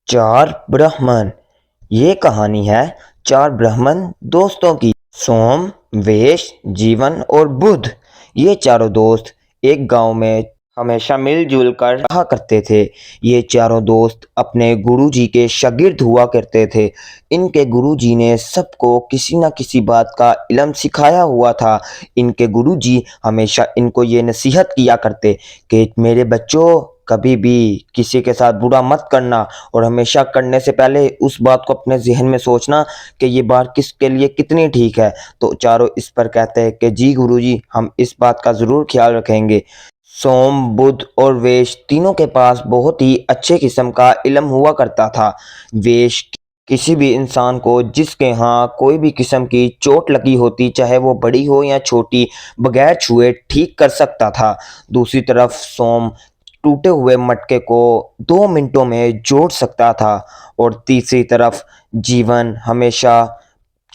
चार ब्राह्मण। ये कहानी है चार ब्राह्मण दोस्तों की। सोम, वेश, जीवन और बुध। ये चारों दोस्त एक गांव में हमेशा मिलजुल कर रहा करते थे। ये चारों दोस्त अपने गुरुजी के शागिर्द हुआ करते थे। इनके गुरुजी ने सबको किसी न किसी बात का इल्म सिखाया हुआ था। इनके गुरुजी हमेशा इनको ये नसीहत किया करते कि मेरे बच्चों, कभी भी किसी के साथ बुरा मत करना और हमेशा करने से पहले उस बात को अपने ज़हन में सोचना कि ये बात किसके लिए कितनी ठीक है। तो चारों इस पर कहते हैं कि जी गुरुजी, हम इस बात का ज़रूर ख्याल रखेंगे। सोम, बुध और वेश तीनों के पास बहुत ही अच्छे किस्म का इल्म हुआ करता था। वेश किसी भी इंसान को जिसके यहाँ कोई भी किस्म की चोट लगी होती, चाहे वो बड़ी हो या छोटी, बगैर छुए ठीक कर सकता था। दूसरी तरफ सोम टूटे हुए मटके को 2 मिनटों में जोड़ सकता था और तीसरी तरफ जीवन हमेशा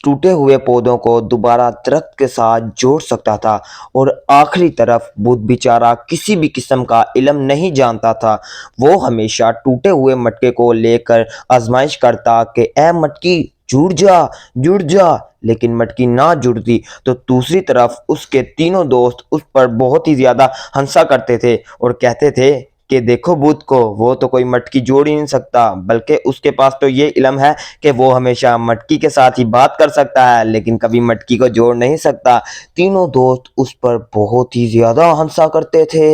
टूटे हुए पौधों को दोबारा दरख्त के साथ जोड़ सकता था। और आखिरी तरफ बुध बेचारा किसी भी किस्म का इल्म नहीं जानता था। वो हमेशा टूटे हुए मटके को लेकर आजमाइश करता कि ए मटकी, जुड़ जा, लेकिन मटकी ना जुड़ती। तो दूसरी तरफ उसके तीनों दोस्त उस पर बहुत ही ज्यादा हंसा करते थे और कहते थे कि देखो बुध को, वो तो कोई मटकी जोड़ ही नहीं सकता, बल्कि उसके पास तो ये इल्म है कि वो हमेशा मटकी के साथ ही बात कर सकता है, लेकिन कभी मटकी को जोड़ नहीं सकता। तीनों दोस्त उस पर बहुत ही ज्यादा हंसा करते थे।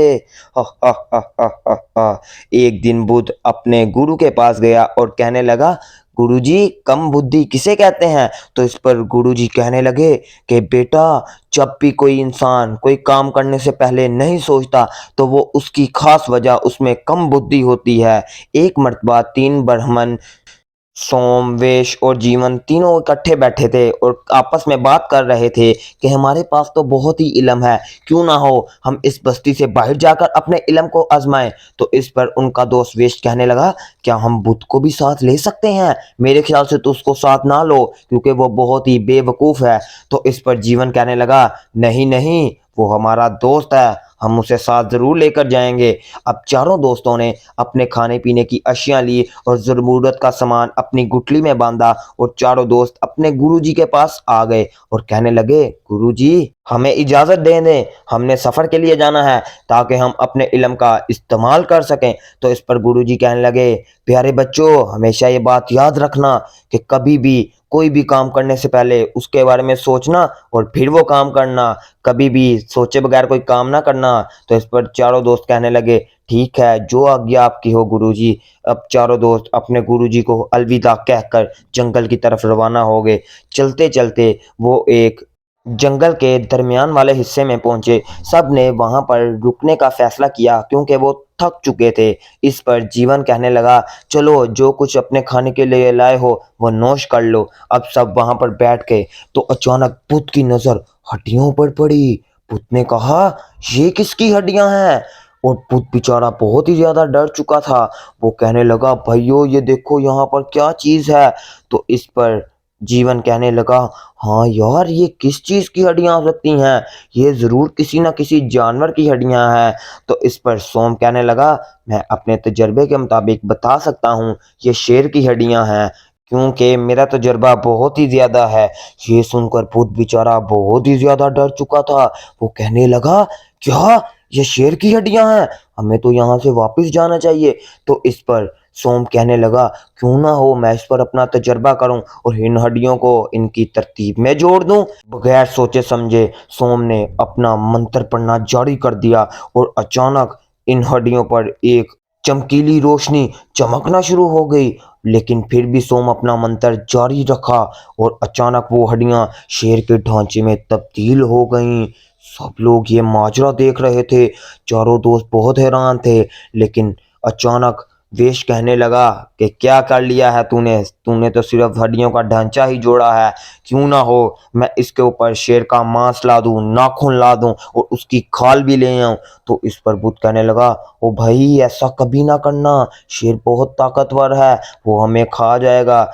हा, हा, हा, हा, हा, हा। एक दिन बुध अपने गुरु के पास गया और कहने लगा, गुरुजी, कम बुद्धि किसे कहते हैं? तो इस पर गुरुजी कहने लगे कि बेटा, जब भी कोई इंसान कोई काम करने से पहले नहीं सोचता तो वो उसकी खास वजह उसमें कम बुद्धि होती है। एक मर्तबा तीन ब्राह्मण सोम, वेश और जीवन तीनों इकट्ठे बैठे थे और आपस में बात कर रहे थे कि हमारे पास तो बहुत ही इल्म है, क्यों ना हो हम इस बस्ती से बाहर जाकर अपने इल्म को आजमाएं। तो इस पर उनका दोस्त वेश कहने लगा, क्या हम बुद्ध को भी साथ ले सकते हैं? मेरे ख्याल से तो उसको साथ ना लो, क्योंकि वो बहुत ही बेवकूफ़ है। तो इस पर जीवन कहने लगा, नहीं नहीं, वो हमारा दोस्त है, हम उसे साथ जरूर लेकर जाएंगे। अब चारों दोस्तों ने अपने खाने पीने की अशियां ली और ज़रूरत का सामान अपनी गुठली में बांधा और चारों दोस्त अपने गुरुजी के पास आ गए और कहने लगे, गुरुजी, हमें इजाज़त दे दें, हमने सफ़र के लिए जाना है ताकि हम अपने इल्म का इस्तेमाल कर सकें। तो इस पर गुरुजी कहने लगे, प्यारे बच्चों, हमेशा ये बात याद रखना कि कभी भी कोई भी काम करने से पहले उसके बारे में सोचना और फिर वो काम करना, कभी भी सोचे बगैर कोई काम ना करना। तो इस पर चारों दोस्त कहने लगे, ठीक है, जो आज्ञा आपकी हो गुरुजी। अब चारों दोस्त अपने गुरुजी को अलविदा कहकर जंगल की तरफ रवाना हो गए। चलते चलते वो एक जंगल के दरमियान वाले हिस्से में पहुंचे। सब ने वहां पर रुकने का फैसला किया क्योंकि वो थक चुके थे। इस पर जीवन कहने लगा, चलो जो कुछ अपने खाने के लिए लाए हो वो नोश कर लो। अब सब वहां पर बैठ गए तो अचानक बुद्ध की नजर हड्डियों पर पड़ी। बुद्ध ने कहा, ये किसकी हड्डियां हैं? और बुद्ध बेचारा बहुत ही ज्यादा डर चुका था। वो कहने लगा, भाइयों ये देखो यहाँ पर क्या चीज है। तो इस पर जीवन कहने लगा, हाँ यार, ये किस चीज की हड्डियां हो सकती हैं? ये जरूर किसी ना किसी जानवर की हड्डियां हैं। तो इस पर सोम कहने लगा, मैं अपने तजर्बे के मुताबिक बता सकता हूँ, ये शेर की हड्डियां हैं, क्योंकि मेरा तजर्बा बहुत ही ज्यादा है। ये सुनकर भूत बेचारा बहुत ही ज्यादा डर चुका था। वो कहने लगा, क्या ये शेर की हड्डियां हैं? हमें तो यहाँ से वापस जाना चाहिए। तो इस पर सोम कहने लगा, क्यों ना हो मैं इस पर अपना तजर्बा करूं और इन हड्डियों को इनकी तरतीब में जोड़ दूं। बगैर सोचे समझे सोम ने अपना मंत्र पढ़ना जारी कर दिया और अचानक इन हड्डियों पर एक चमकीली रोशनी चमकना शुरू हो गई। लेकिन फिर भी सोम अपना मंत्र जारी रखा और अचानक वो हड्डियां शेर के ढांचे में तब्दील हो गईं। सब लोग ये माजरा देख रहे थे। चारों दोस्त बहुत हैरान थे। लेकिन अचानक वेश कहने लगा कि क्या कर लिया है तूने? तूने तो सिर्फ हड्डियों का ढांचा ही जोड़ा है। क्यों ना हो मैं इसके ऊपर शेर का मांस ला दूं, नाखून ला दूं और उसकी खाल भी ले आऊं। तो इस पर बुद्ध कहने लगा, ओ भाई, ऐसा कभी ना करना, शेर बहुत ताकतवर है, वो हमें खा जाएगा।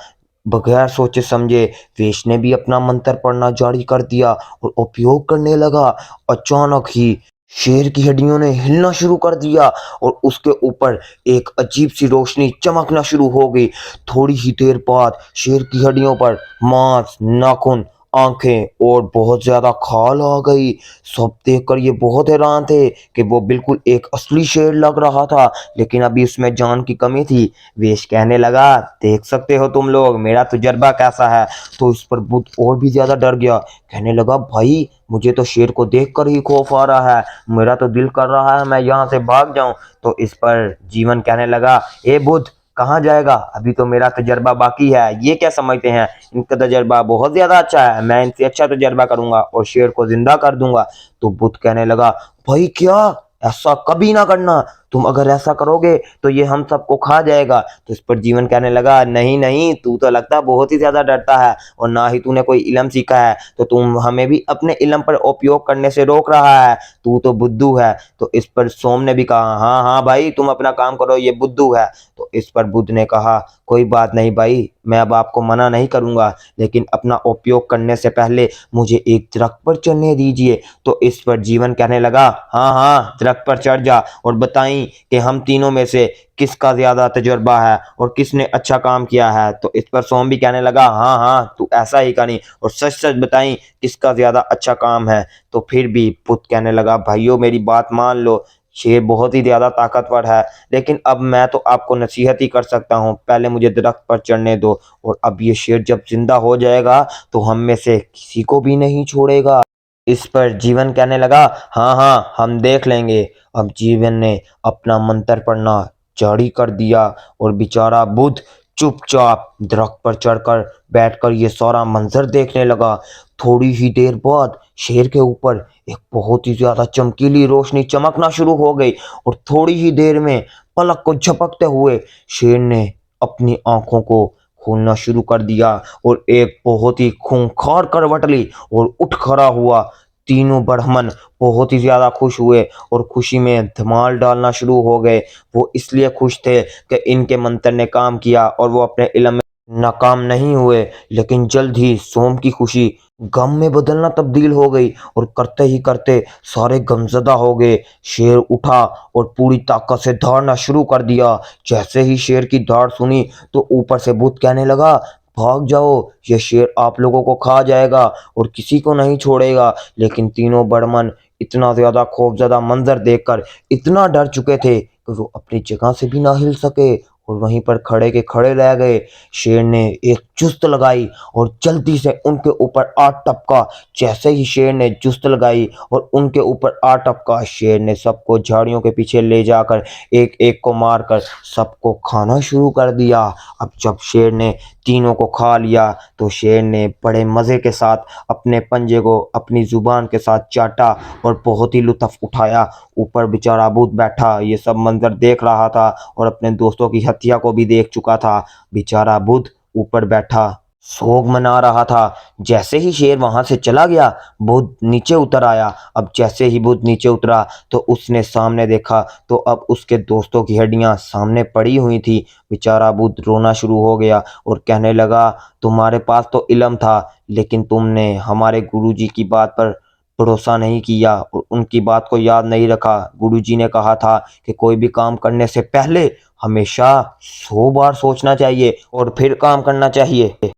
बगैर सोचे समझे वेश ने भी अपना मंत्र पढ़ना जारी कर दिया और उपयोग करने लगा। अचानक ही शेर की हड्डियों ने हिलना शुरू कर दिया और उसके ऊपर एक अजीब सी रोशनी चमकना शुरू हो गई। थोड़ी ही देर बाद शेर की हड्डियों पर मांस, नाखून, आंखें और बहुत ज्यादा खाल आ गई। सब देखकर ये बहुत हैरान थे कि वो बिल्कुल एक असली शेर लग रहा था, लेकिन अभी उसमें जान की कमी थी। वेश कहने लगा, देख सकते हो तुम लोग मेरा तजुर्बा कैसा है। तो इस पर बुद्ध और भी ज्यादा डर गया। कहने लगा, भाई मुझे तो शेर को देखकर ही खौफ आ रहा है, मेरा तो दिल कर रहा है मैं यहाँ से भाग जाऊं। तो इस पर जीवन कहने लगा, ए बुद्ध कहाँ जाएगा, अभी तो मेरा तजर्बा बाकी है। ये क्या समझते हैं, इनका तजर्बा बहुत ज्यादा अच्छा है, मैं इनसे अच्छा तजर्बा करूंगा और शेर को जिंदा कर दूंगा। तो बुद्ध कहने लगा, भाई क्या, ऐसा कभी ना करना, तुम अगर ऐसा करोगे तो ये हम सबको खा जाएगा। तो इस पर जीवन कहने लगा, नहीं नहीं, तू तो लगता बहुत ही ज्यादा डरता है और ना ही तूने कोई इल्म सीखा है, तो तुम हमें भी अपने इल्म पर उपयोग करने से रोक रहा है, तू तो बुद्धू है। तो इस पर सोम ने भी कहा, हाँ हाँ भाई तुम अपना काम करो, ये बुद्धू है। तो इस पर बुद्ध ने कहा, कोई बात नहीं भाई, मैं अब आपको मना नहीं करूंगा, लेकिन अपना उपयोग करने से पहले मुझे एक दरख्त पर चढ़ने दीजिए। तो इस पर जीवन कहने लगा, हाँ हाँ दरख्त पर चढ़ जा और बताई कि हम तीनों में से किसका ज्यादा तजुर्बा है और किसने अच्छा काम किया है। तो इस पर सोम भी कहने लगा, हाँ हाँ तू ऐसा ही करी और सच सच बताई किसका ज्यादा अच्छा काम है। तो फिर भी बुद्ध कहने लगा, भाइयों मेरी बात मान लो, शेर बहुत ही ज्यादा ताकतवर है, लेकिन अब मैं तो आपको नसीहत ही कर सकता हूँ, पहले मुझे दरख्त पर चढ़ने दो, और अब ये शेर जब जिंदा हो जाएगा तो हम में से किसी को भी नहीं छोड़ेगा। इस पर जीवन कहने लगा, हाँ हाँ हम देख लेंगे। अब जीवन ने अपना मंत्र पढ़ना जारी कर दिया और बेचारा बुद्ध चुपचाप दरख्त पर चढ़कर बैठकर ये सारा मंजर देखने लगा। थोड़ी ही देर बाद शेर के ऊपर एक बहुत ही ज्यादा चमकीली रोशनी चमकना शुरू हो गई और थोड़ी ही देर में पलक को झपकते हुए शेर ने अपनी आंखों को खोलना शुरू कर दिया और एक बहुत ही खूंखार करवट ली और उठ खड़ा हुआ। तीनों ब्राह्मण बहुत ही ज्यादा खुश हुए और खुशी में धमाल डालना शुरू हो गए। वो इसलिए खुश थे कि इनके मंत्र ने काम किया और वो अपने इल्म में नाकाम नहीं हुए। लेकिन जल्द ही सोम की खुशी गम में बदलना तब्दील हो गई और करते ही करते सारे गमजदा हो गए। शेर उठा और पूरी ताकत से दौड़ना शुरू कर दिया। जैसे ही शेर की दौड़ सुनी तो ऊपर से भूत कहने लगा, भाग जाओ, ये शेर आप लोगों को खा जाएगा और किसी को नहीं छोड़ेगा। लेकिन तीनों बड़मन इतना ज्यादा खौफजदा मंजर देखकर इतना डर चुके थे कि वो अपनी जगह से भी ना हिल सके और वहीं पर खड़े के खड़े रह गए। शेर ने एक जुस्त लगाई और जल्दी से उनके ऊपर आ टपका। जैसे ही शेर ने जुस्त लगाई और उनके ऊपर आ टपका, शेर ने सबको झाड़ियों के पीछे ले जाकर एक एक को मारकर सबको खाना शुरू कर दिया। अब जब शेर ने तीनों को खा लिया तो शेर ने बड़े मजे के साथ अपने पंजे को अपनी जुबान के साथ चाटा और बहुत ही लुत्फ उठाया। ऊपर बेचारा भूत बैठा ये सब मंजर देख रहा था और अपने दोस्तों की हत्या को भी देख चुका था। बेचारा बुद्ध ऊपर बैठा सोग मना रहा था। जैसे ही शेर वहां से चला गया, बुद्ध नीचे उतर आया। अब जैसे ही बुद्ध नीचे उतरा तो उसने सामने देखा तो अब उसके दोस्तों की हड्डियां सामने पड़ी हुई थी। बेचारा बुद्ध रोना शुरू हो गया और कहने लगा, तुम्हारे पास तो इल्म था, लेकिन तुमने हमारे गुरुजी की बात पर भरोसा नहीं किया और उनकी बात को याद नहीं रखा। गुरुजी ने कहा था कि कोई भी काम करने से पहले हमेशा 100 बार सोचना चाहिए और फिर काम करना चाहिए।